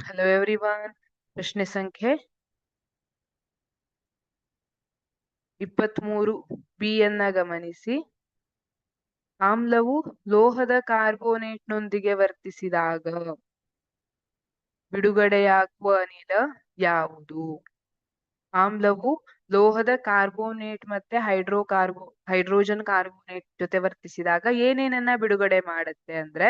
Hello everyone. ಪ್ರಶ್ನೆ ಸಂಖ್ಯೆ 23 B ಯನ್ನ ಗಮನಿಸಿ. ಆಮ್ಲವು ಲೋಹದ ಕಾರ್ಬೋನೇಟ್ನೊಂದಿಗೆ ವರ್ತಿಸಿದಾಗ ಬಿಡುಗಡೆಯಾಗುವ ಅನಿಲ ಯಾವುದು? ಆಮ್ಲವು ಲೋಹದ ಕಾರ್ಬೋನೇಟ್ ಮತ್ತೆ ಹೈಡ್ರೋಜನ್ ಕಾರ್ಬೋನೇಟ್ ಜೊತೆ ವರ್ತಿಸಿದಾಗ ಏನೇನನ್ನ ಬಿಡುಗಡೆ ಮಾಡುತ್ತೆ ಅಂದ್ರೆ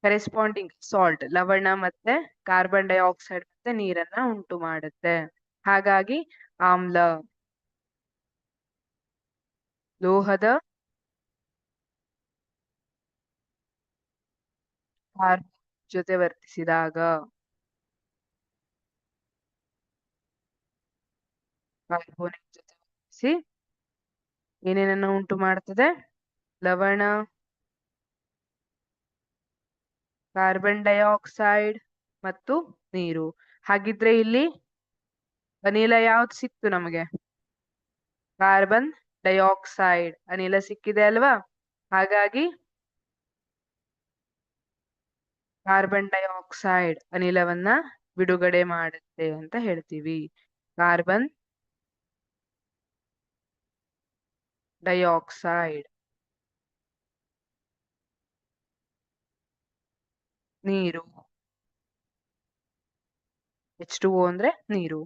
ಕರೆಸ್ಪಾಂಡಿಂಗ್ ಸಾಲ್ಟ್, ಲವಣ ಮತ್ತೆ ಕಾರ್ಬನ್ ಡೈಆಕ್ಸೈಡ್ ಮತ್ತೆ ನೀರನ್ನ ಉಂಟು ಮಾಡುತ್ತೆ. ಹಾಗಾಗಿ ಆಮ್ಲ ಲೋಹದ ಕಾರ್ಬನ್ ಜೊತೆ ವರ್ತಿಸಿದಾಗ ಕಾರ್ಬೋನೇಟ್ ಜೊತೆ ವರ್ತಿಸಿ ಏನೇನನ್ನ ಉಂಟು ಮಾಡ್ತದೆ? ಲವಣ, ಕಾರ್ಬನ್ ಡೈಆಕ್ಸೈಡ್ ಮತ್ತು ನೀರು. ಹಾಗಿದ್ರೆ ಇಲ್ಲಿ ಅನಿಲ ಯಾವ್ದು ಸಿಕ್ತು ನಮಗೆ? ಕಾರ್ಬನ್ ಡೈಆಕ್ಸೈಡ್ ಅನಿಲ ಸಿಕ್ಕಿದೆ ಅಲ್ವಾ? ಹಾಗಾಗಿ ಕಾರ್ಬನ್ ಡೈಆಕ್ಸೈಡ್ ಅನಿಲವನ್ನ ಬಿಡುಗಡೆ ಮಾಡುತ್ತೆ ಅಂತ ಹೇಳ್ತೀವಿ. ಕಾರ್ಬನ್ ಡೈಆಕ್ಸೈಡ್, ನೀರು, H2O ಅಂದ್ರೆ ನೀರು.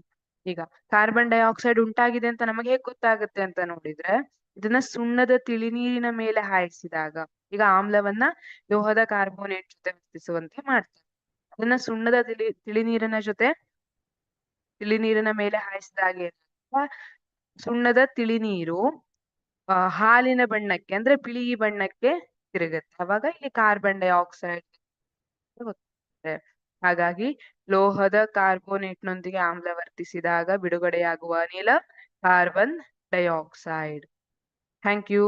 ಈಗ ಕಾರ್ಬನ್ ಡೈಆಕ್ಸೈಡ್ ಉಂಟಾಗಿದೆ ಅಂತ ನಮಗೆ ಹೇಗೆ ಗೊತ್ತಾಗುತ್ತೆ ಅಂತ ನೋಡಿದ್ರೆ, ಇದನ್ನ ಸುಣ್ಣದ ತಿಳಿನೀರಿನ ಮೇಲೆ ಹಾಯಿಸಿದಾಗ, ಈಗ ಆಮ್ಲವನ್ನ ಲೋಹದ ಕಾರ್ಬೋನೇಟ್ ಜೊತೆ ವರ್ತಿಸುವಂತೆ ಮಾಡ್ತಾರೆ. ಅದನ್ನ ಸುಣ್ಣದ ತಿಳಿನೀರಿನ ಮೇಲೆ ಹಾಯಿಸಿದಾಗ ಸುಣ್ಣದ ತಿಳಿನೀರು ಹಾಲಿನ ಬಣ್ಣಕ್ಕೆ ಅಂದ್ರೆ ಬಿಳಿ ಬಣ್ಣಕ್ಕೆ ತಿರುಗುತ್ತೆ. ಅವಾಗ ಇಲ್ಲಿ ಕಾರ್ಬನ್ ಡೈಆಕ್ಸೈಡ್ ಗೊತ್ತಾಗುತ್ತೆ. ಹಾಗಾಗಿ ಲೋಹದ ಕಾರ್ಬೋನೇಟ್ನೊಂದಿಗೆ ಆಮ್ಲ ವರ್ತಿಸಿದಾಗ ಬಿಡುಗಡೆಯಾಗುವ ಅನಿಲ ಕಾರ್ಬನ್ ಡೈಆಕ್ಸೈಡ್. Thank you.